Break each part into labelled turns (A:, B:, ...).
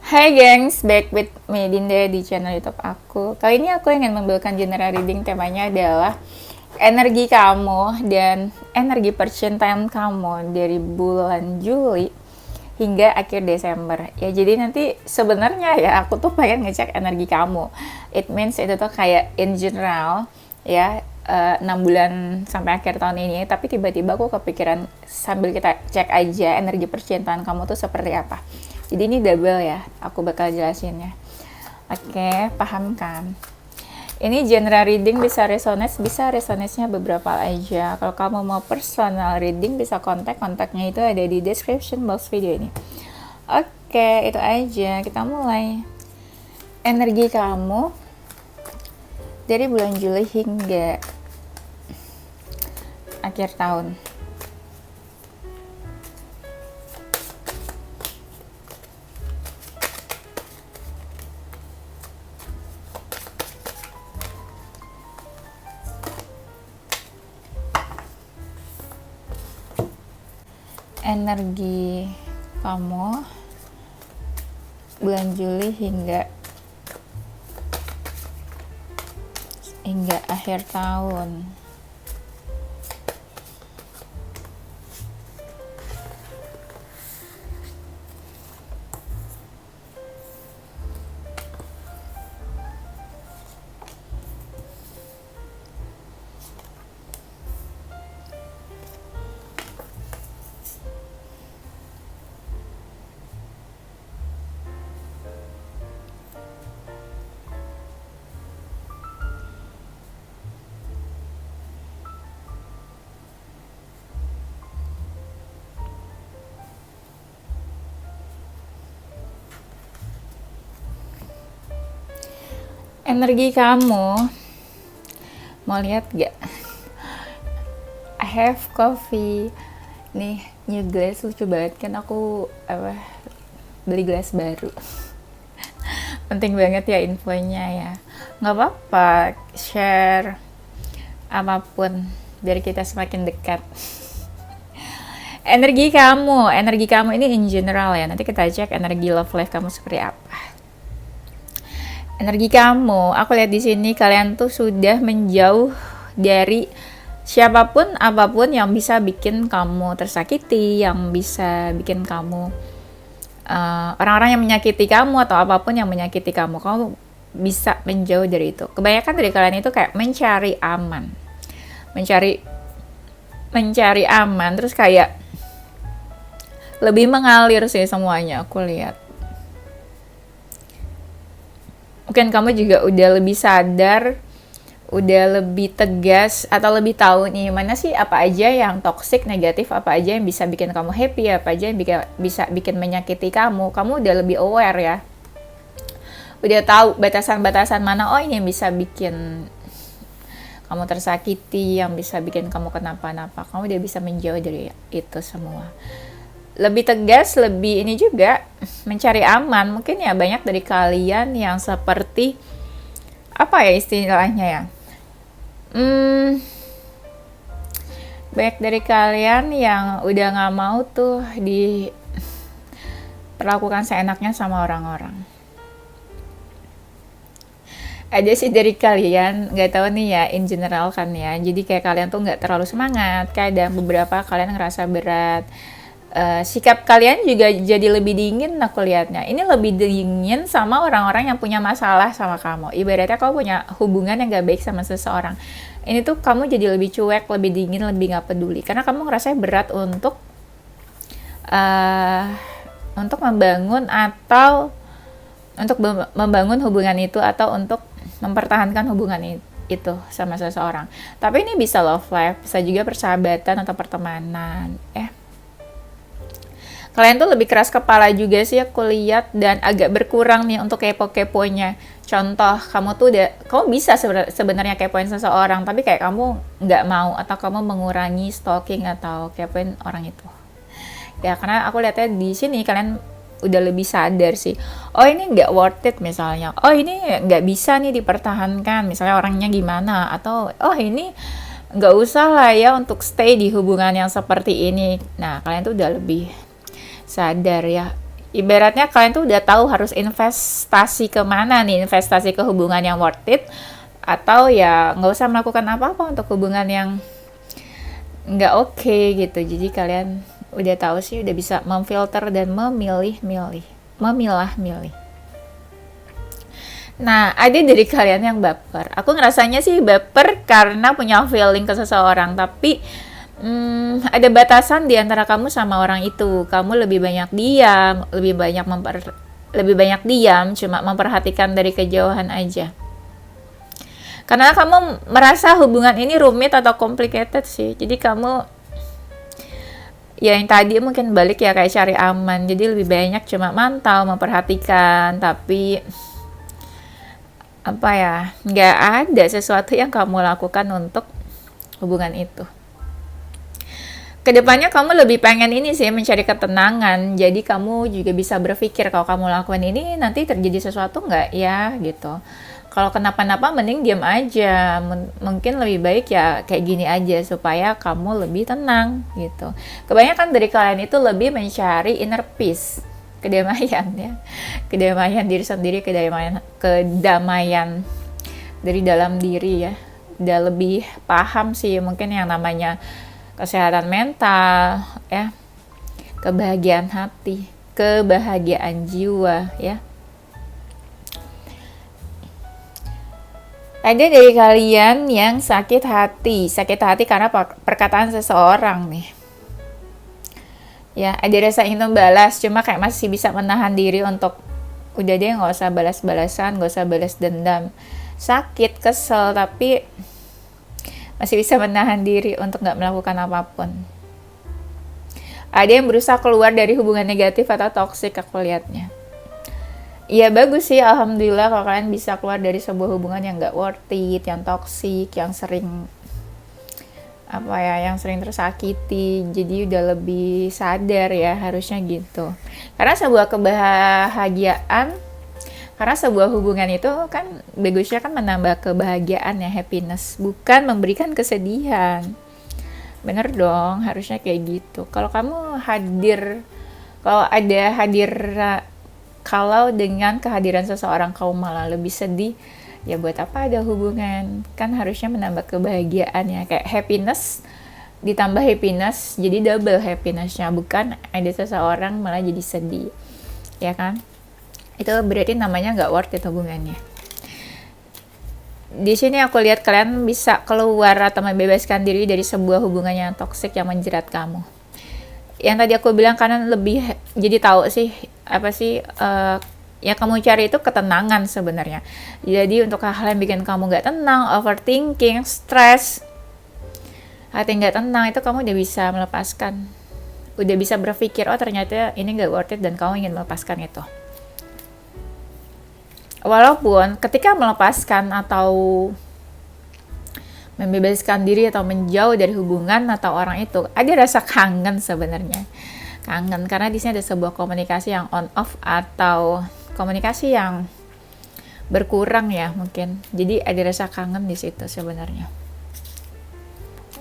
A: Hai gengs, back with me Dinda di channel YouTube aku. Kali ini aku ingin membawakan general reading, temanya adalah energi kamu dan energi percintaan kamu dari bulan Juli hingga akhir Desember. Ya jadi nanti sebenarnya ya aku tuh pengen ngecek energi kamu. It means itu tuh kayak in general ya, 6 bulan sampai akhir tahun ini, tapi tiba-tiba aku kepikiran sambil kita cek aja energi percintaan kamu tuh seperti apa. Jadi ini double ya, aku bakal jelasinnya. Oke, paham kan? Ini general reading bisa resonance-nya beberapa aja. Kalau kamu mau personal reading bisa kontaknya itu ada di description box video ini. Oke, itu aja. Kita mulai. Energi kamu dari bulan Juli hingga akhir tahun. Energi kamu bulan Juli hingga akhir tahun. Energi kamu, mau lihat gak? I have coffee. Nih, new glass, lucu banget kan, aku beli gelas baru. Penting banget ya infonya ya. Nggak apa-apa, share apapun biar kita semakin dekat. Energi kamu ini in general ya. Nanti kita cek energi love life kamu seperti apa. Energi kamu, aku lihat di sini kalian tuh sudah menjauh dari siapapun apapun yang bisa bikin kamu tersakiti, yang bisa bikin kamu orang-orang yang menyakiti kamu atau apapun yang menyakiti kamu bisa menjauh dari itu. Kebanyakan dari kalian itu kayak mencari aman, terus kayak lebih mengalir sih semuanya aku lihat. Mungkin kamu juga udah lebih sadar, udah lebih tegas, atau lebih tahu nih mana sih apa aja yang toxic, negatif, apa aja yang bisa bikin kamu happy, apa aja yang bisa bikin menyakiti kamu. Kamu udah lebih aware ya. Udah tahu batasan-batasan mana, oh ini yang bisa bikin kamu tersakiti, yang bisa bikin kamu kenapa-napa. Kamu udah bisa menjauh dari itu semua. Lebih tegas, lebih ini juga mencari aman. Mungkin ya banyak dari kalian yang seperti apa ya istilahnya ya, banyak dari kalian yang udah gak mau tuh diperlakukan seenaknya sama orang-orang. Ada sih dari kalian, gak tahu nih ya, in general kan ya, jadi kayak kalian tuh gak terlalu semangat, kadang beberapa kalian ngerasa berat. Sikap kalian juga jadi lebih dingin aku lihatnya. Ini lebih dingin sama orang-orang yang punya masalah sama kamu. Ibaratnya kamu punya hubungan yang gak baik sama seseorang. Ini tuh kamu jadi lebih cuek, lebih dingin, lebih gak peduli. Karena kamu ngerasa berat untuk membangun atau untuk membangun hubungan itu, atau untuk mempertahankan hubungan itu sama seseorang. Tapi ini bisa love life, bisa juga persahabatan atau pertemanan. Kalian tuh lebih keras kepala juga sih aku lihat, dan agak berkurang nih untuk kepo-keponya. Contoh, kamu bisa sebenarnya kepoin seseorang, tapi kayak kamu nggak mau, atau kamu mengurangi stalking atau kepoin orang itu. Ya karena aku lihatnya di sini kalian udah lebih sadar sih. Oh ini nggak worth it misalnya. Oh ini nggak bisa nih dipertahankan. Misalnya orangnya gimana, atau oh ini nggak usah lah ya untuk stay di hubungan yang seperti ini. Nah kalian tuh udah lebih sadar ya. Ibaratnya kalian tuh udah tahu harus investasi kemana nih, investasi ke hubungan yang worth it, atau ya nggak usah melakukan apa-apa untuk hubungan yang nggak oke gitu. Jadi kalian udah tahu sih, udah bisa memfilter dan memilih-milih, memilah-milih. Nah, ada dari kalian yang baper. Aku ngerasanya sih baper karena punya feeling ke seseorang, tapi ada batasan di antara kamu sama orang itu. Kamu lebih banyak diam, lebih banyak diam, cuma memperhatikan dari kejauhan aja. Karena kamu merasa hubungan ini rumit atau complicated sih. Jadi kamu ya yang tadi mungkin balik ya kayak cari aman. Jadi lebih banyak cuma mantau, memperhatikan, tapi apa ya, nggak ada sesuatu yang kamu lakukan untuk hubungan itu. Kedepannya kamu lebih pengen ini sih, mencari ketenangan. Jadi kamu juga bisa berpikir kalau kamu lakukan ini nanti terjadi sesuatu nggak ya gitu. Kalau kenapa-napa mending diam aja. Mungkin lebih baik ya kayak gini aja supaya kamu lebih tenang gitu. Kebanyakan dari kalian itu lebih mencari inner peace, kedamaian ya. Kedamaian diri sendiri, kedamaian dari dalam diri ya. Udah lebih paham sih mungkin yang namanya kesehatan mental ya. Kebahagiaan hati, kebahagiaan jiwa ya. Ada dari kalian yang sakit hati karena perkataan seseorang nih. Ya, ada rasa ingin membalas, cuma kayak masih bisa menahan diri untuk udah deh nggak usah balas-balasan, nggak usah balas dendam. Sakit, kesel, tapi masih bisa menahan diri untuk nggak melakukan apapun. Ada yang berusaha keluar dari hubungan negatif atau toksik, aku lihatnya. Iya bagus sih, alhamdulillah kalau kalian bisa keluar dari sebuah hubungan yang gak worth it, yang toksik, yang sering yang sering tersakiti. Jadi udah lebih sadar ya, harusnya gitu. Karena sebuah hubungan itu kan bagusnya kan menambah kebahagiaan ya, happiness, bukan memberikan kesedihan. Bener dong, harusnya kayak gitu. Kalau dengan kehadiran seseorang kamu malah lebih sedih, ya buat apa ada hubungan? Kan harusnya menambah kebahagiaan ya, kayak happiness ditambah happiness, jadi double happinessnya, bukan ada seseorang malah jadi sedih, ya kan? Itu berarti namanya nggak worth it hubungannya. Di sini aku lihat kalian bisa keluar atau membebaskan diri dari sebuah hubungan yang toksik yang menjerat kamu. Yang tadi aku bilang kalian lebih jadi tahu sih yang kamu cari itu ketenangan sebenarnya. Jadi untuk hal-hal yang bikin kamu nggak tenang, overthinking, stres, hati nggak tenang, itu kamu udah bisa melepaskan, udah bisa berpikir oh ternyata ini nggak worth it dan kamu ingin melepaskan itu. Walaupun ketika melepaskan atau membebaskan diri atau menjauh dari hubungan atau orang itu, ada rasa kangen sebenarnya. Kangen karena di sini ada sebuah komunikasi yang on off atau komunikasi yang berkurang ya mungkin. Jadi ada rasa kangen di situ sebenarnya.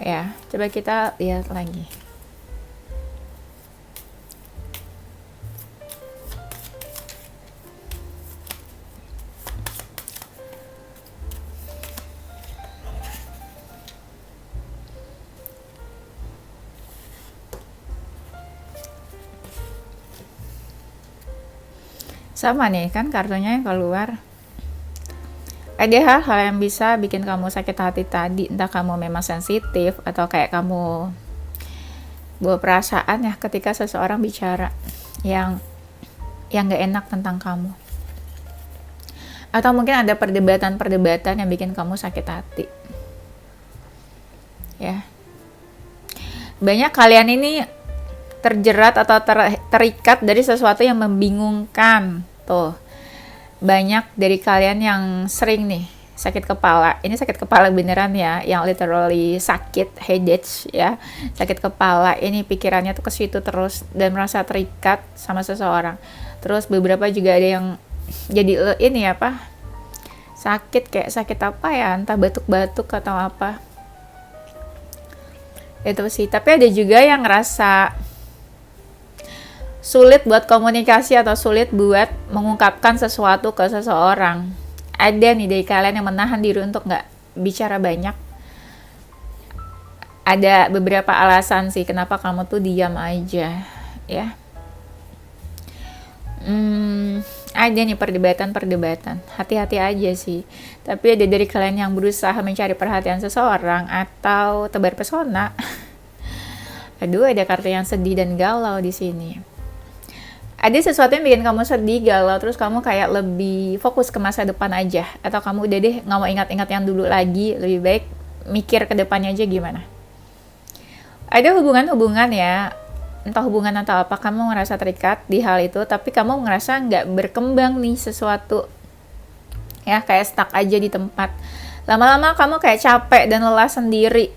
A: Ya, coba kita lihat lagi. Sama nih kan kartunya yang keluar. Ada hal-hal yang bisa bikin kamu sakit hati tadi, entah kamu memang sensitif atau kayak kamu bawa perasaan ya ketika seseorang bicara yang gak enak tentang kamu. Atau mungkin ada perdebatan yang bikin kamu sakit hati. Ya. Banyak kalian ini terjerat atau terikat dari sesuatu yang membingungkan. Tuh, banyak dari kalian yang sering nih sakit kepala. Ini sakit kepala beneran ya, yang literally sakit, headache ya. Sakit kepala, ini pikirannya tuh ke situ terus dan merasa terikat sama seseorang. Terus beberapa juga ada yang jadi sakit kayak sakit apa ya, entah batuk-batuk atau apa. Itu sih, tapi ada juga yang ngerasa sulit buat komunikasi atau sulit buat mengungkapkan sesuatu ke seseorang. Ada nih dari kalian yang menahan diri untuk nggak bicara banyak. Ada beberapa alasan sih kenapa kamu tuh diam aja, ya. Ada nih perdebatan. Hati-hati aja sih. Tapi ada dari kalian yang berusaha mencari perhatian seseorang atau tebar pesona. Aduh, ada kartu yang sedih dan galau di sini. Ada sesuatu yang bikin kamu sedih, galau, terus kamu kayak lebih fokus ke masa depan aja. Atau kamu udah deh nggak mau ingat-ingat yang dulu lagi, lebih baik mikir ke depannya aja gimana. Ada hubungan-hubungan ya, entah hubungan atau apa, kamu ngerasa terikat di hal itu, tapi kamu ngerasa nggak berkembang nih sesuatu. Ya, kayak stuck aja di tempat. Lama-lama kamu kayak capek dan lelah sendiri.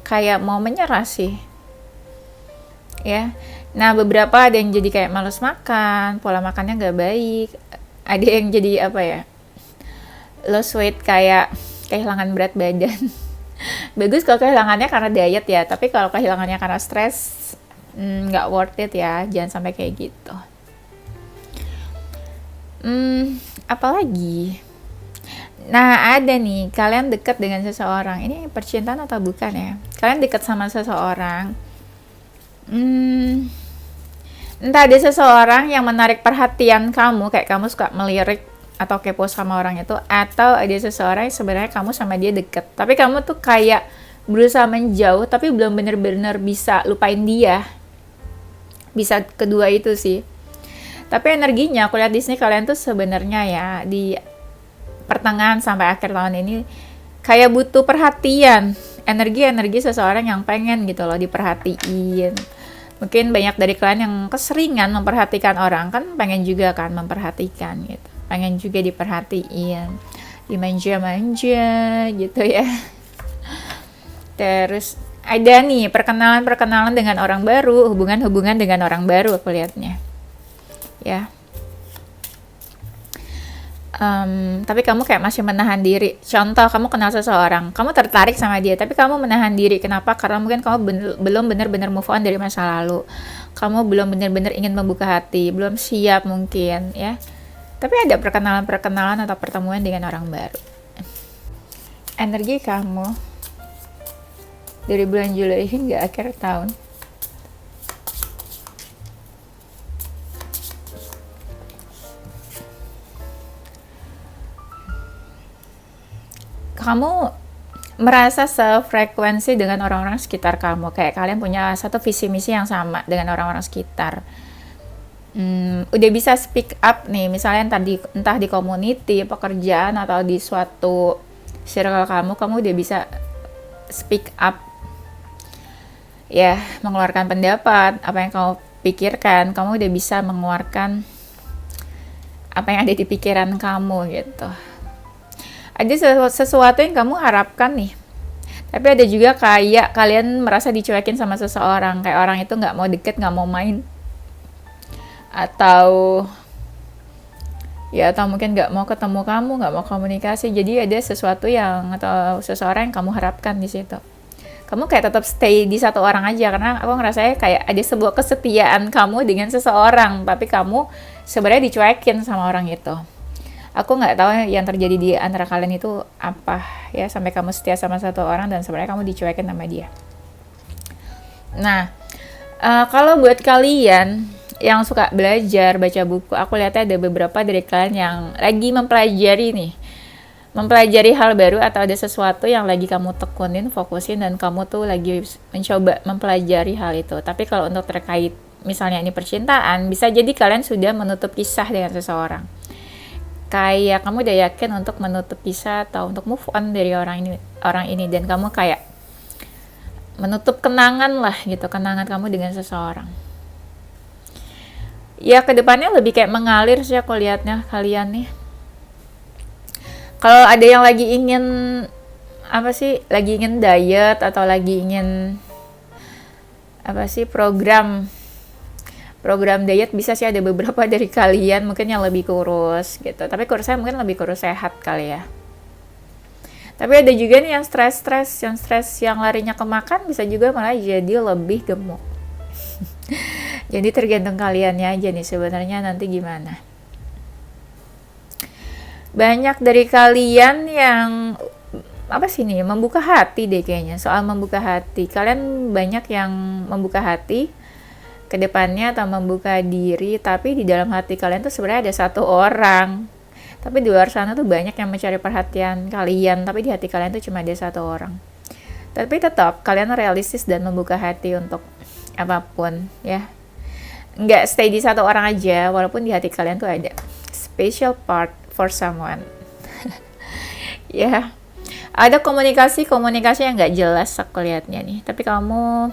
A: Kayak mau menyerah sih. Ya, nah beberapa ada yang jadi kayak malas makan, pola makannya nggak baik. Ada yang jadi apa ya, lost weight, kayak kehilangan berat badan. Bagus kalau kehilangannya karena diet ya, tapi kalau kehilangannya karena stres, nggak worth it ya, jangan sampai kayak gitu. Apalagi? Nah, ada nih, kalian dekat dengan seseorang. Ini percintaan atau bukan ya? Kalian dekat sama seseorang. Entah ada seseorang yang menarik perhatian kamu, kayak kamu suka melirik atau kepo sama orang itu, atau ada seseorang yang sebenarnya kamu sama dia deket, tapi kamu tuh kayak berusaha menjauh, tapi belum bener-bener bisa lupain dia. Bisa kedua itu sih. Tapi energinya, aku lihat di sini kalian tuh sebenarnya ya, di pertengahan sampai akhir tahun ini, kayak butuh perhatian. Energi-energi seseorang yang pengen gitu loh, diperhatiin. Mungkin banyak dari kalian yang keseringan memperhatikan orang, kan pengen juga kan memperhatikan gitu. Pengen juga diperhatiin, dimanja-manja gitu ya. Terus ada nih perkenalan dengan orang baru, hubungan-hubungan dengan orang baru aku lihatnya. Ya. Tapi kamu kayak masih menahan diri. Contoh, kamu kenal seseorang, kamu tertarik sama dia, tapi kamu menahan diri. Kenapa? Karena mungkin kamu belum benar-benar move on dari masa lalu. Kamu belum benar-benar ingin membuka hati, belum siap mungkin ya. Tapi ada perkenalan atau pertemuan dengan orang baru. Energi kamu dari bulan Juli hingga akhir tahun. Kamu merasa sefrekuensi dengan orang-orang sekitar kamu. Kayak kalian punya satu visi misi yang sama dengan orang-orang sekitar. Udah bisa speak up nih, misalnya entah di community, pekerjaan, atau di suatu circle kamu udah bisa speak up ya, mengeluarkan pendapat, apa yang kamu pikirkan, kamu udah bisa mengeluarkan apa yang ada di pikiran kamu gitu. Ada sesuatu yang kamu harapkan nih, tapi ada juga kayak kalian merasa dicuekin sama seseorang, kayak orang itu nggak mau deket, nggak mau main, atau mungkin nggak mau ketemu kamu, nggak mau komunikasi. Jadi ada sesuatu yang atau seseorang yang kamu harapkan di situ. Kamu kayak tetap stay di satu orang aja, karena aku ngerasanya kayak ada sebuah kesetiaan kamu dengan seseorang, tapi kamu sebenarnya dicuekin sama orang itu. Aku nggak tahu yang terjadi di antara kalian itu apa ya, sampai kamu setia sama satu orang dan sebenarnya kamu dicuekin sama dia. Nah, kalau buat kalian yang suka belajar, baca buku, aku lihatnya ada beberapa dari kalian yang lagi mempelajari hal baru, atau ada sesuatu yang lagi kamu tekunin, fokusin, dan kamu tuh lagi mencoba mempelajari hal itu. Tapi kalau untuk terkait misalnya ini percintaan, bisa jadi kalian sudah menutup kisah dengan seseorang. Kayak kamu udah yakin untuk menutup kisah atau untuk move on dari orang ini, dan kamu kayak menutup kenangan lah gitu, kenangan kamu dengan seseorang. Ya kedepannya lebih kayak mengalir sih aku lihatnya kalian nih. Kalau ada yang lagi ingin diet, atau lagi ingin program diet, bisa sih ada beberapa dari kalian mungkin yang lebih kurus gitu. Tapi kurusnya mungkin lebih kurus sehat kali ya. Tapi ada juga nih yang stres yang larinya ke makan, bisa juga malah jadi lebih gemuk. Jadi tergantung kaliannya aja nih sebenarnya nanti gimana. Banyak dari kalian yang apa sih nih, membuka hati deh kayaknya. Soal membuka hati, kalian banyak yang membuka hati ke depannya atau membuka diri, tapi di dalam hati kalian tuh sebenarnya ada satu orang. Tapi di luar sana tuh banyak yang mencari perhatian kalian, tapi di hati kalian tuh cuma ada satu orang. Tapi tetap kalian realistis dan membuka hati untuk apapun ya. Nggak stay di satu orang aja, walaupun di hati kalian tuh ada special part for someone. Ya, ada komunikasi yang nggak jelas aku lihatnya nih. Tapi kamu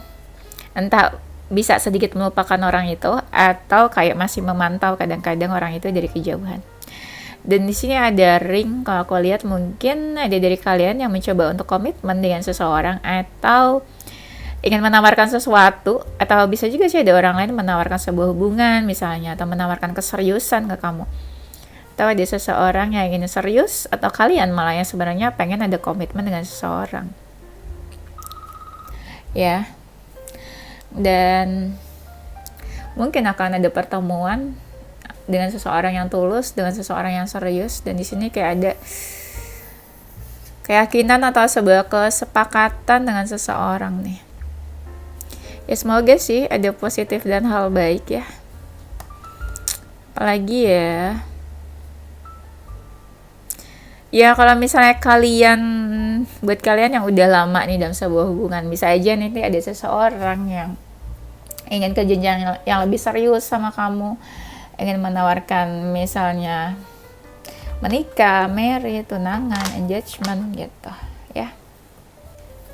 A: entah bisa sedikit melupakan orang itu atau kayak masih memantau kadang-kadang orang itu dari kejauhan. Dan di sini ada ring, kalau aku lihat mungkin ada dari kalian yang mencoba untuk komitmen dengan seseorang atau ingin menawarkan sesuatu, atau bisa juga sih ada orang lain menawarkan sebuah hubungan misalnya, atau menawarkan keseriusan ke kamu. Atau ada seseorang yang ingin serius, atau kalian malah yang sebenarnya pengen ada komitmen dengan seseorang. Ya. Dan mungkin akan ada pertemuan dengan seseorang yang tulus, dengan seseorang yang serius, dan di sini kayak ada keyakinan atau sebuah kesepakatan dengan seseorang nih. Ya semoga sih ada positif dan hal baik ya. Apalagi ya. Ya kalau misalnya kalian, buat kalian yang udah lama nih dalam sebuah hubungan, bisa aja nih ada seseorang yang ingin ke jenjang yang lebih serius sama kamu, ingin menawarkan misalnya menikah, marry, tunangan, engagement gitu ya.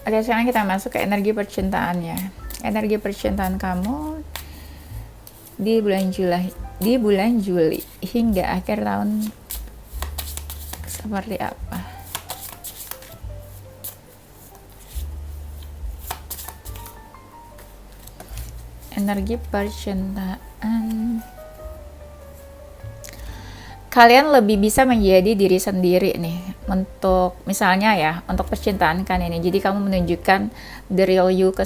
A: Oke, sekarang kita masuk ke energi percintaannya. Energi percintaan kamu di bulan Juli hingga akhir tahun seperti apa? Energi percintaan, kalian lebih bisa menjadi diri sendiri nih untuk misalnya ya, untuk percintaan kan ini. Jadi kamu menunjukkan the real you ke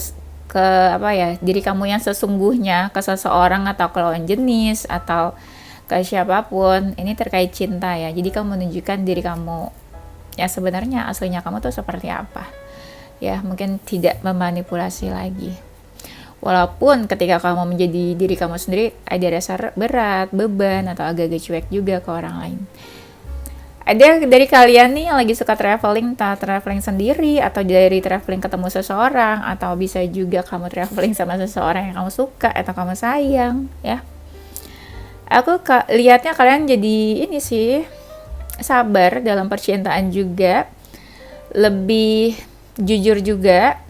A: diri kamu yang sesungguhnya ke seseorang atau ke lawan jenis atau ke siapapun. Ini terkait cinta ya. Jadi kamu menunjukkan diri kamu ya sebenarnya aslinya kamu tuh seperti apa. Ya, mungkin tidak memanipulasi lagi. Walaupun ketika kamu menjadi diri kamu sendiri ada rasa berat, beban, atau agak-agak cuek juga ke orang lain. Ada dari kalian nih yang lagi suka traveling, entah traveling sendiri, atau dari traveling ketemu seseorang, atau bisa juga kamu traveling sama seseorang yang kamu suka, atau kamu sayang, ya. Aku lihatnya kalian jadi ini sih, sabar dalam percintaan juga, lebih jujur juga,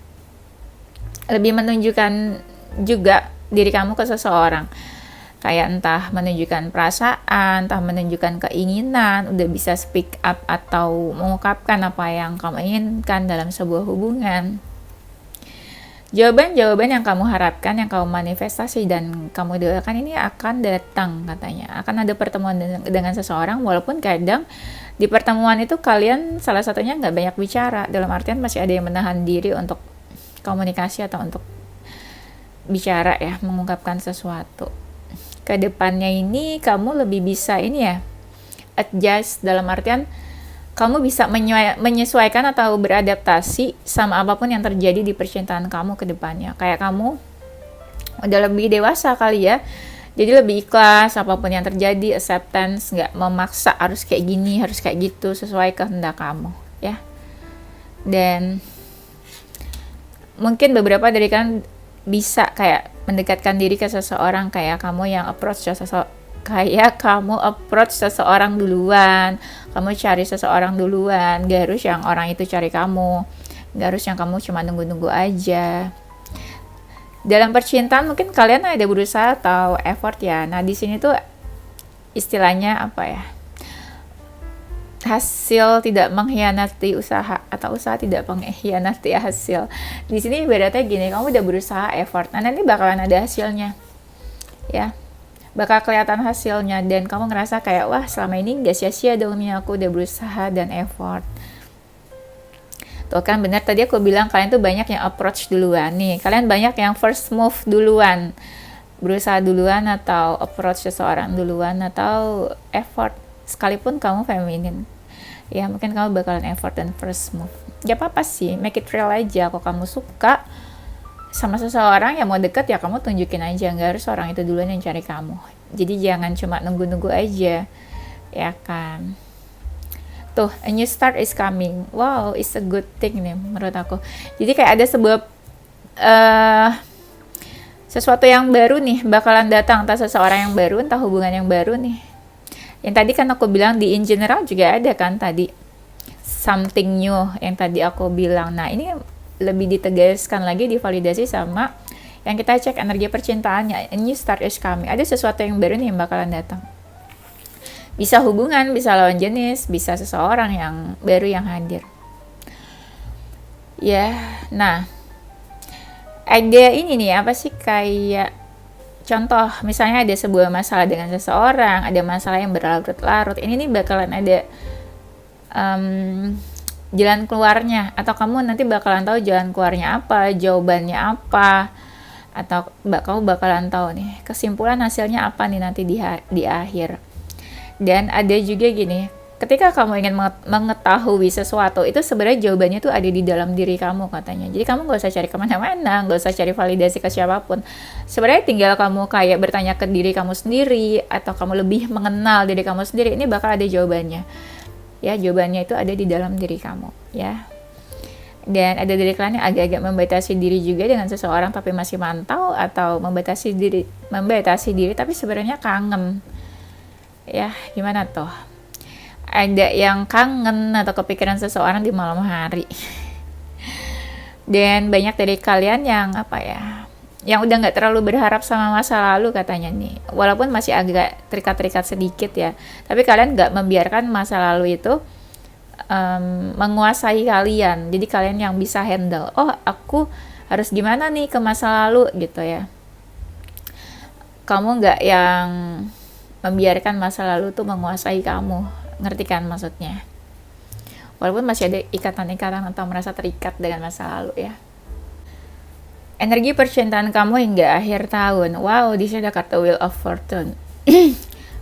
A: lebih menunjukkan juga diri kamu ke seseorang. Kayak entah menunjukkan perasaan, entah menunjukkan keinginan, udah bisa speak up atau mengungkapkan apa yang kamu inginkan dalam sebuah hubungan. Jawaban-jawaban yang kamu harapkan, yang kamu manifestasi dan kamu doakan ini akan datang katanya. Akan ada pertemuan dengan seseorang, walaupun kadang di pertemuan itu kalian salah satunya nggak banyak bicara. Dalam artian masih ada yang menahan diri untuk komunikasi atau untuk bicara ya, mengungkapkan sesuatu. Kedepannya ini kamu lebih bisa ini ya, adjust dalam artian kamu bisa menyesuaikan atau beradaptasi sama apapun yang terjadi di percintaan kamu ke depannya. Kayak kamu udah lebih dewasa kali ya, jadi lebih ikhlas apapun yang terjadi, acceptance, nggak memaksa harus kayak gini, harus kayak gitu, sesuai kehendak kamu ya. Dan mungkin beberapa dari kalian bisa kayak mendekatkan diri ke seseorang, kayak kamu approach seseorang duluan, kamu cari seseorang duluan, gak harus yang orang itu cari kamu, gak harus yang kamu cuma nunggu-nunggu aja. Dalam percintaan mungkin kalian ada berusaha atau effort ya. Nah di sini tuh istilahnya apa ya, hasil tidak mengkhianati usaha atau usaha tidak mengkhianati hasil. Di sini ibaratnya gini, kamu udah berusaha effort, nah nanti bakalan ada hasilnya ya, bakal kelihatan hasilnya dan kamu ngerasa kayak wah selama ini gak sia-sia dong nih aku udah berusaha dan effort. Tuh kan benar tadi aku bilang kalian tuh banyak yang approach duluan nih, kalian banyak yang first move duluan, berusaha duluan atau approach seseorang duluan atau effort, sekalipun kamu feminin ya mungkin kamu bakalan effort dan first move. Gak apa-apa sih, make it real aja. Kalau kamu suka sama seseorang yang mau deket ya kamu tunjukin aja, nggak harus orang itu duluan yang cari kamu. Jadi jangan cuma nunggu-nunggu aja, ya kan. Tuh, a new start is coming. Wow, it's a good thing nih menurut aku. Jadi kayak ada sebuah sesuatu yang baru nih bakalan datang, entah seseorang yang baru, entah hubungan yang baru nih. Yang tadi kan aku bilang di in general juga ada kan tadi something new yang tadi aku bilang. Nah ini lebih ditegaskan lagi, divalidasi sama yang kita cek energi percintaannya. A new start is coming. Ada sesuatu yang baru nih yang bakalan datang. Bisa hubungan, bisa lawan jenis, bisa seseorang yang baru yang hadir. Ya, nah ada ini nih apa sih kayak contoh, misalnya ada sebuah masalah dengan seseorang, ada masalah yang berlarut-larut, ini nih bakalan ada jalan keluarnya, atau kamu nanti bakalan tahu jalan keluarnya apa, jawabannya apa, atau kamu bakalan tahu nih kesimpulan hasilnya apa nih nanti di akhir. Dan ada juga gini, ketika kamu ingin mengetahui sesuatu, itu sebenarnya jawabannya tuh ada di dalam diri kamu katanya. Jadi kamu gak usah cari kemana-mana, gak usah cari validasi ke siapapun. Sebenarnya tinggal kamu kayak bertanya ke diri kamu sendiri, atau kamu lebih mengenal diri kamu sendiri, ini bakal ada jawabannya. Ya, jawabannya itu ada di dalam diri kamu, ya. Dan ada dari kalian yang agak-agak membatasi diri juga dengan seseorang tapi masih mantau, atau membatasi diri tapi sebenarnya kangen. Ya, gimana tuh? Ada yang kangen atau kepikiran seseorang di malam hari. Dan banyak dari kalian yang yang udah nggak terlalu berharap sama masa lalu katanya nih, walaupun masih agak terikat-terikat sedikit ya, tapi kalian nggak membiarkan masa lalu itu menguasai kalian. Jadi kalian yang bisa handle, oh aku harus gimana nih ke masa lalu gitu ya. Kamu nggak yang membiarkan masa lalu tuh menguasai kamu, ngerti kan maksudnya? Walaupun masih ada ikatan-ikatan atau merasa terikat dengan masa lalu ya. Energi percintaan kamu hingga akhir tahun. Wow, di sini ada kata Wheel of Fortune.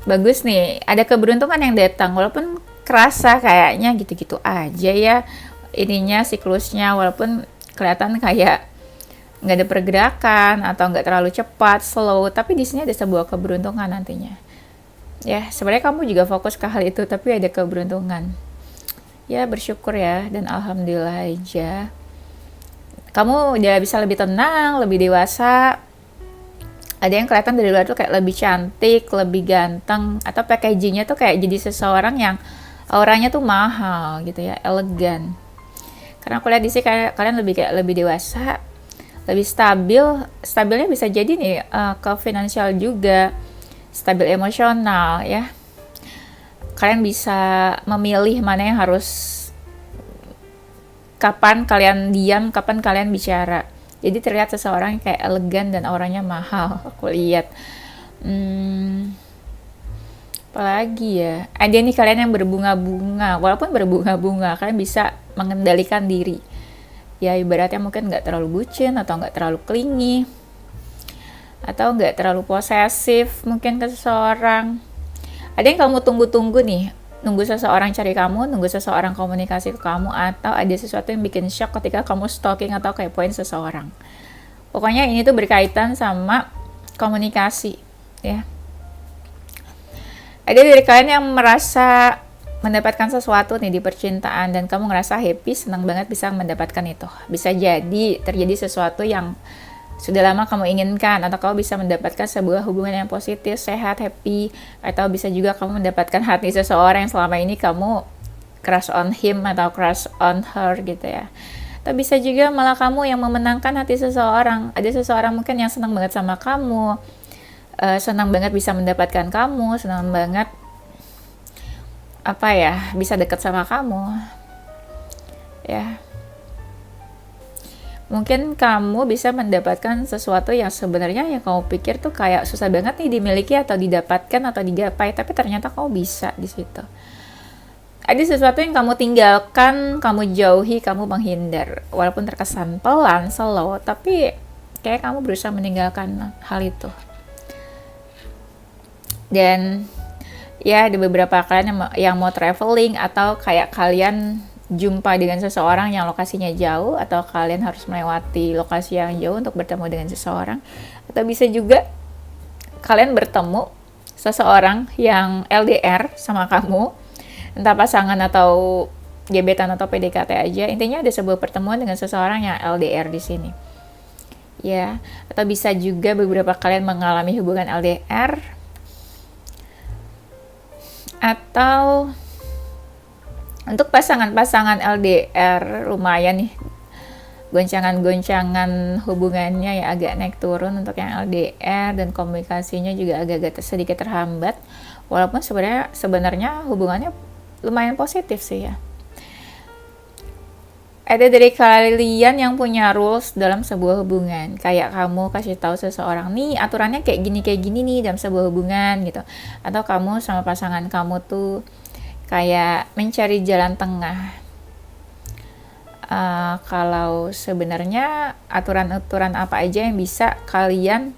A: Bagus nih, ada keberuntungan yang datang walaupun kerasa kayaknya gitu-gitu aja ya. Ininya siklusnya walaupun kelihatan kayak nggak ada pergerakan atau nggak terlalu cepat, slow, tapi di sini ada sebuah keberuntungan nantinya. Ya, sebenarnya kamu juga fokus ke hal itu, tapi ada keberuntungan. Ya, bersyukur ya, dan alhamdulillah aja. Kamu udah bisa lebih tenang, lebih dewasa. Ada yang kelihatan dari luar tuh kayak lebih cantik, lebih ganteng, atau packagingnya tuh kayak jadi seseorang yang auranya tuh mahal gitu ya, elegan. Karena aku lihat di sini kalian lebih dewasa, lebih stabil. Stabilnya bisa jadi nih ke finansial juga. Stabil emosional ya. Kalian bisa memilih mana yang harus, kapan kalian diam, kapan kalian bicara. Jadi terlihat seseorang yang kayak elegan dan auranya mahal. Aku lihat. Apalagi ya. Ada nih kalian yang berbunga-bunga. Walaupun berbunga-bunga, kalian bisa mengendalikan diri. Ya ibaratnya mungkin nggak terlalu bucin atau nggak terlalu clingy. Atau nggak terlalu posesif mungkin ke seseorang. Ada yang kamu tunggu-tunggu nih, nunggu seseorang cari kamu, nunggu seseorang komunikasi ke kamu, atau ada sesuatu yang bikin shock ketika kamu stalking atau kepoin seseorang. Pokoknya ini tuh berkaitan sama komunikasi ya. Ada dari kalian yang merasa mendapatkan sesuatu nih di percintaan dan kamu ngerasa happy, senang banget bisa mendapatkan itu. Bisa jadi terjadi sesuatu yang sudah lama kamu inginkan, atau kamu bisa mendapatkan sebuah hubungan yang positif, sehat, happy, atau bisa juga kamu mendapatkan hati seseorang yang selama ini kamu crush on him atau crush on her gitu ya. Atau bisa juga malah kamu yang memenangkan hati seseorang. Ada seseorang mungkin yang senang banget sama kamu, senang banget bisa mendapatkan kamu, senang banget bisa dekat sama kamu ya. Mungkin kamu bisa mendapatkan sesuatu yang sebenarnya yang kamu pikir tuh kayak susah banget nih dimiliki atau didapatkan atau digapai, tapi ternyata kamu bisa di situ. Ada sesuatu yang kamu tinggalkan, kamu jauhi, kamu menghindar. Walaupun terkesan pelan, slow, tapi kayak kamu berusaha meninggalkan hal itu. Dan ya ada beberapa kalian yang mau traveling, atau kayak kalian jumpa dengan seseorang yang lokasinya jauh, atau kalian harus melewati lokasi yang jauh untuk bertemu dengan seseorang. Atau bisa juga kalian bertemu seseorang yang LDR sama kamu, entah pasangan atau gebetan atau PDKT aja. Intinya ada sebuah pertemuan dengan seseorang yang LDR di sini. Ya, atau bisa juga beberapa kalian mengalami hubungan LDR, atau untuk pasangan-pasangan LDR lumayan nih goncangan-goncangan hubungannya ya, agak naik turun untuk yang LDR, dan komunikasinya juga agak-agak sedikit terhambat, walaupun sebenarnya hubungannya lumayan positif sih ya. Ada dari kalian yang punya rules dalam sebuah hubungan, kayak kamu kasih tahu seseorang nih aturannya kayak gini nih dalam sebuah hubungan gitu, atau kamu sama pasangan kamu tuh kayak mencari jalan tengah. Kalau sebenarnya aturan-aturan apa aja yang bisa kalian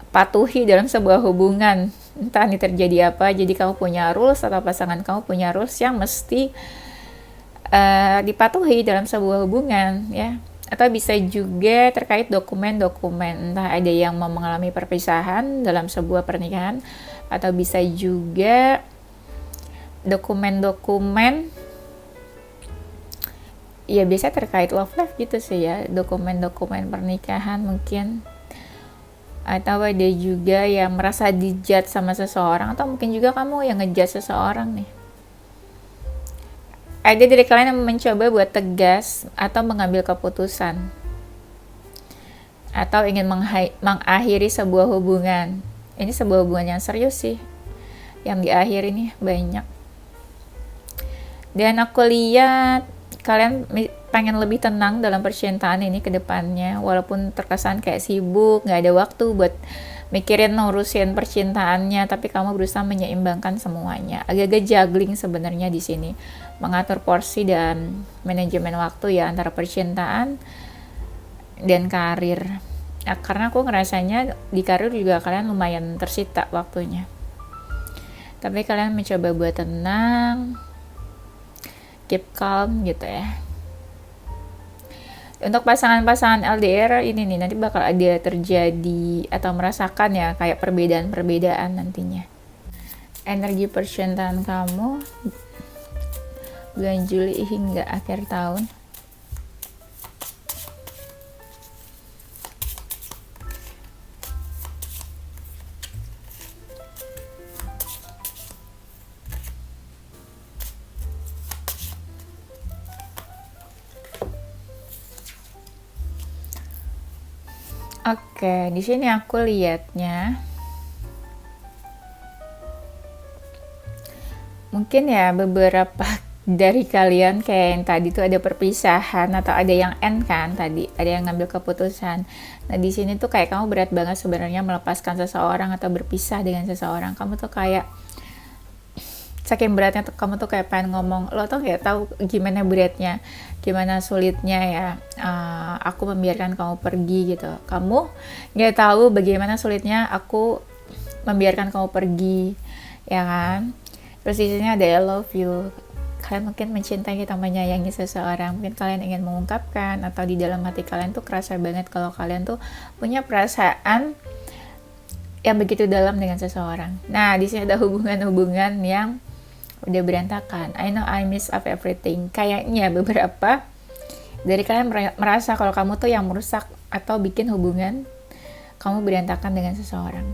A: patuhi dalam sebuah hubungan, entah ini terjadi apa, jadi kamu punya rules atau pasangan kamu punya rules yang mesti dipatuhi dalam sebuah hubungan ya. Atau bisa juga terkait dokumen-dokumen, entah ada yang mau mengalami perpisahan dalam sebuah pernikahan, atau bisa juga dokumen-dokumen ya biasa terkait love life gitu sih ya, dokumen-dokumen pernikahan mungkin. Atau ada juga yang merasa dijudge sama seseorang, atau mungkin juga kamu yang ngejudge seseorang nih. Ada dari kalian yang mencoba buat tegas atau mengambil keputusan, atau ingin mengakhiri sebuah hubungan. Ini sebuah hubungan yang serius sih yang diakhiri nih banyak. Dan aku lihat kalian pengen lebih tenang dalam percintaan ini ke depannya, walaupun terkesan kayak sibuk, gak ada waktu buat mikirin ngurusin percintaannya, tapi kamu berusaha menyeimbangkan semuanya. Agak-agak juggling sebenarnya di sini, mengatur porsi dan manajemen waktu ya antara percintaan dan karir. Nah, karena aku ngerasanya di karir juga kalian lumayan tersita waktunya. Tapi kalian mencoba buat tenang, keep calm gitu ya. Untuk pasangan-pasangan LDR ini nih nanti bakal ada terjadi atau merasakan ya kayak perbedaan-perbedaan nantinya. Energi percintaan kamu bulan Juli hingga akhir tahun. Oke, di sini aku lihatnya mungkin ya beberapa dari kalian kayak yang tadi tuh ada perpisahan atau ada yang end kan, tadi ada yang ngambil keputusan. Nah di sini tuh kayak kamu berat banget sebenarnya melepaskan seseorang atau berpisah dengan seseorang. Kamu tuh kayak saking beratnya tuh kamu tuh kayak pengen ngomong, lo tuh kayak tahu gimana beratnya, gimana sulitnya ya aku membiarkan kamu pergi gitu. Kamu nggak tahu bagaimana sulitnya aku membiarkan kamu pergi, ya kan? Terus di sini ada I love you. Kalian mungkin mencintai atau menyayangi seseorang, mungkin kalian ingin mengungkapkan, atau di dalam hati kalian tuh kerasa banget kalau kalian tuh punya perasaan yang begitu dalam dengan seseorang. Nah di sini ada hubungan-hubungan yang udah berantakan. I know I miss up everything. Kayaknya beberapa dari kalian merasa kalau kamu tuh yang merusak atau bikin hubungan kamu berantakan dengan seseorang.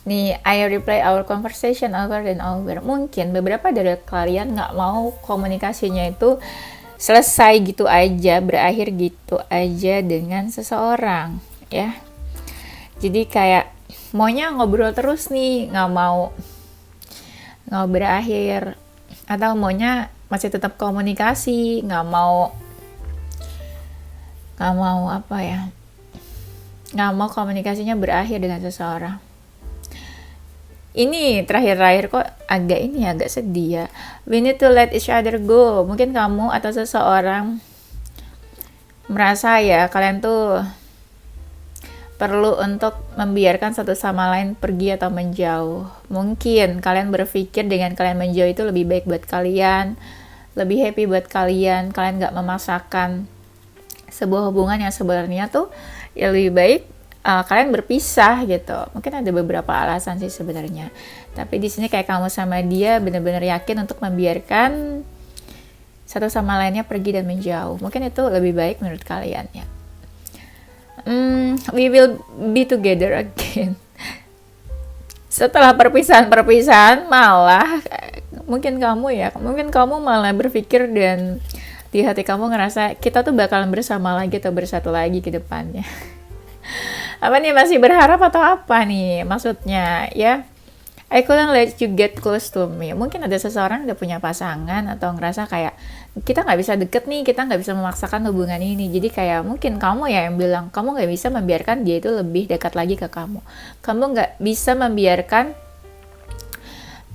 A: Nih, I replay our conversation over and over. Mungkin beberapa dari kalian nggak mau komunikasinya itu selesai gitu aja, berakhir gitu aja dengan seseorang, ya. Jadi kayak maunya ngobrol terus nih, nggak mau berakhir, atau maunya masih tetap komunikasi, nggak mau apa ya, nggak mau komunikasinya berakhir dengan seseorang. Ini terakhir-terakhir kok agak sedih ya. We need to let each other go. Mungkin kamu atau seseorang merasa ya kalian tuh perlu untuk membiarkan satu sama lain pergi atau menjauh. Mungkin kalian berpikir dengan kalian menjauh itu lebih baik buat kalian, lebih happy buat kalian nggak memaksakan sebuah hubungan yang sebenarnya tuh ya lebih baik kalian berpisah gitu. Mungkin ada beberapa alasan sih sebenarnya. Tapi di sini kayak kamu sama dia benar-benar yakin untuk membiarkan satu sama lainnya pergi dan menjauh. Mungkin itu lebih baik menurut kalian ya. We will be together again. Setelah perpisahan malah mungkin kamu malah berpikir dan di hati kamu ngerasa kita tuh bakalan bersama lagi atau bersatu lagi ke depannya. Apa nih, masih berharap atau apa nih maksudnya ya? I couldn't let you get close to me. Mungkin ada seseorang udah punya pasangan atau ngerasa kayak kita nggak bisa deket nih, kita nggak bisa memaksakan hubungan ini. Jadi kayak mungkin kamu ya yang bilang kamu nggak bisa membiarkan dia itu lebih dekat lagi ke kamu. Kamu nggak bisa membiarkan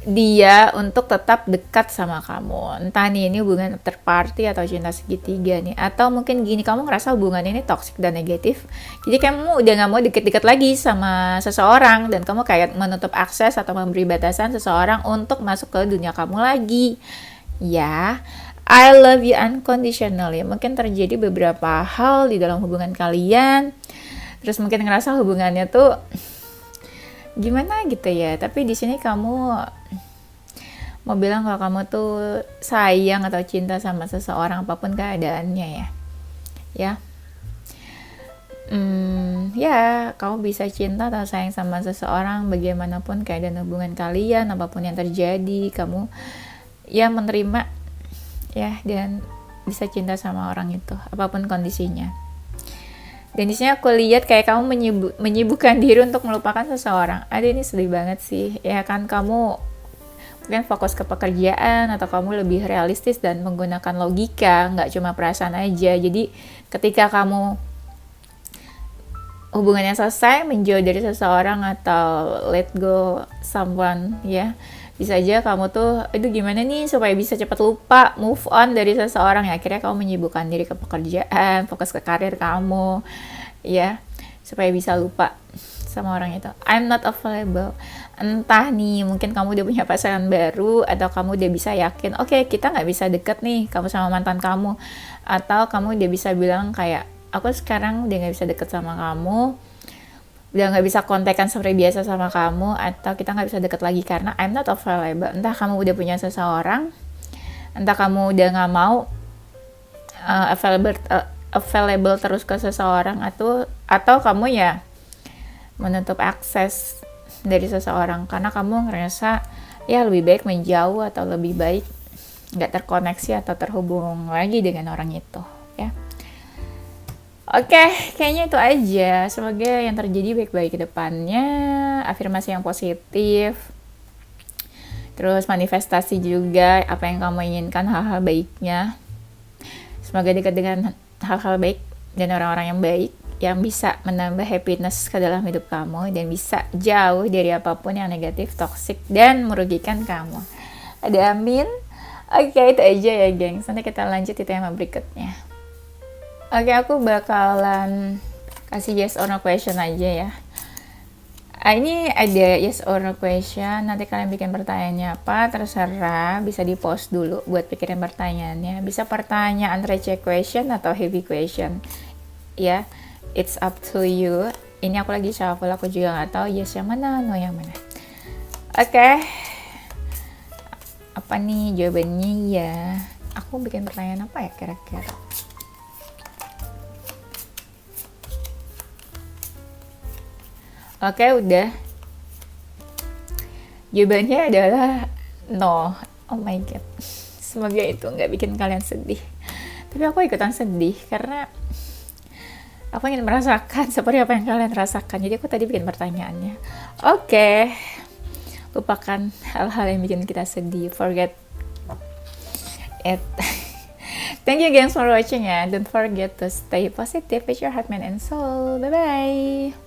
A: dia untuk tetap dekat sama kamu. Entah nih ini hubungan third party atau cinta segitiga nih. Atau mungkin gini, kamu ngerasa hubungan ini toxic dan negatif. Jadi kamu udah gak mau deket-deket lagi sama seseorang. Dan kamu kayak menutup akses atau memberi batasan seseorang untuk masuk ke dunia kamu lagi. Ya, I love you unconditionally. Mungkin terjadi beberapa hal di dalam hubungan kalian. Terus mungkin ngerasa hubungannya tuh gimana gitu ya, tapi di sini kamu mau bilang kalau kamu tuh sayang atau cinta sama seseorang apapun keadaannya ya kamu bisa cinta atau sayang sama seseorang bagaimanapun keadaan hubungan kalian, apapun yang terjadi, kamu ya menerima ya dan bisa cinta sama orang itu apapun kondisinya. Dan di sini aku lihat kayak kamu menyibukkan diri untuk melupakan seseorang. Aduh, ini sedih banget sih. Ya kan, kamu mungkin fokus ke pekerjaan atau kamu lebih realistis dan menggunakan logika, nggak cuma perasaan aja. Jadi ketika kamu hubungannya selesai, menjauh dari seseorang atau let go someone ya, bisa aja kamu tuh itu gimana nih supaya bisa cepat lupa, move on dari seseorang ya. Akhirnya kamu menyibukkan diri ke pekerjaan, fokus ke karir kamu ya, supaya bisa lupa sama orang itu. I'm not available. Entah nih, mungkin kamu udah punya pasangan baru atau kamu udah bisa yakin oke, kita nggak bisa deket nih kamu sama mantan kamu, atau kamu udah bisa bilang kayak aku sekarang udah nggak bisa deket sama kamu, udah nggak bisa kontekan seperti biasa sama kamu, atau kita nggak bisa deket lagi karena I'm not available. Entah kamu udah punya seseorang, entah kamu udah nggak mau available terus ke seseorang, atau kamu ya menutup akses dari seseorang karena kamu ngerasa ya lebih baik menjauh atau lebih baik nggak terkoneksi atau terhubung lagi dengan orang itu ya. Oke, kayaknya itu aja. Semoga yang terjadi baik-baik ke depannya. Afirmasi yang positif. Terus manifestasi juga apa yang kamu inginkan, hal-hal baiknya. Semoga dekat dengan hal-hal baik dan orang-orang yang baik yang bisa menambah happiness ke dalam hidup kamu dan bisa jauh dari apapun yang negatif, toksik, dan merugikan kamu. Ada amin. Oke, itu aja ya, gengs. Nanti kita lanjut di tema berikutnya. Oke, aku bakalan kasih yes or no question aja ya. Ini ada yes or no question. Nanti kalian bikin pertanyaannya apa, terserah. Bisa di post dulu buat pikirin pertanyaannya. Bisa pertanyaan receh question atau heavy question. Ya, it's up to you. Ini aku lagi shuffle, aku juga nggak tahu yes yang mana, no yang mana. Oke. Apa nih jawabannya ya? Aku bikin pertanyaan apa ya kira-kira? Oke, udah. Jawabannya adalah no. Oh my god. Semoga itu nggak bikin kalian sedih. Tapi aku ikutan sedih karena aku ingin merasakan seperti apa yang kalian rasakan. Jadi aku tadi bikin pertanyaannya. Oke. Lupakan hal-hal yang bikin kita sedih. Forget it. Thank you guys for watching ya. Don't forget to stay positive with your heart, mind, and soul. Bye-bye.